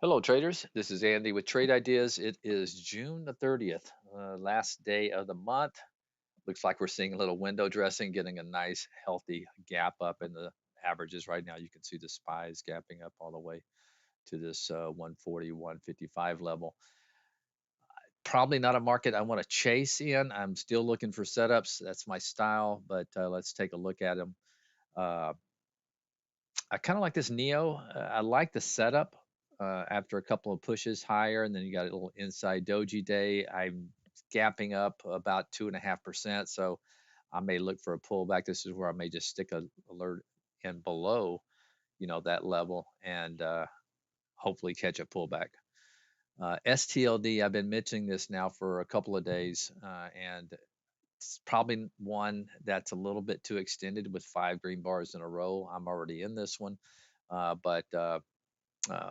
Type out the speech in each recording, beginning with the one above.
Hello, traders. This is Andy with Trade Ideas. It is June the 30th, last day of the month. Looks like we're seeing a little window dressing, getting a nice, healthy gap up in the averages right now. You can see the SPYs gapping up all the way to this 140, 155 level. Probably not a market I want to chase in. I'm still looking for setups. That's my style, but let's take a look at them. Uh, I kind of like this Neo. I like the setup after a couple of pushes higher, and then you got a little inside doji day. I'm gapping up about 2.5%, so I may look for a pullback. This is where I may just stick a alert in below, that level, and hopefully catch a pullback. STLD, I've been mentioning this now for a couple of days, and it's probably one that's a little bit too extended with 5 green bars in a row. I'm already in this one, but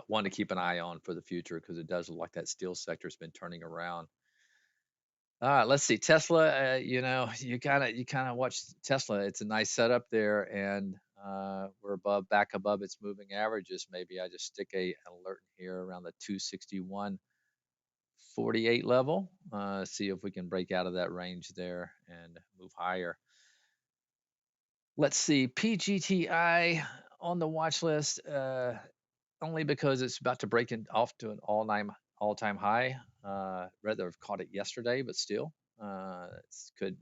one to keep an eye on for the future because it does look like that steel sector has been turning around. Let's see Tesla. You kind of watch Tesla. It's a nice setup there, and we're back above its moving averages. Maybe I just stick an alert here around the 261.48 level. See if we can break out of that range there and move higher. Let's see PGTI on the watch list. Only because it's about to break off to an all-time high. Rather have caught it yesterday, but still, it could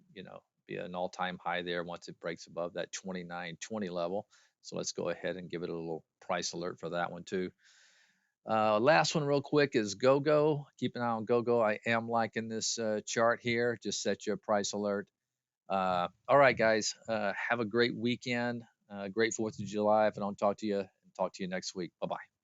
be an all-time high there once it breaks above that 29.20 level. So let's go ahead and give it a little price alert for that one too. Last one real quick is GoGo. Keep an eye on GoGo. I am liking this chart here. Just set you a price alert. All right, guys. Have a great weekend. Great 4th of July. If I don't talk to you, talk to you next week. Bye bye.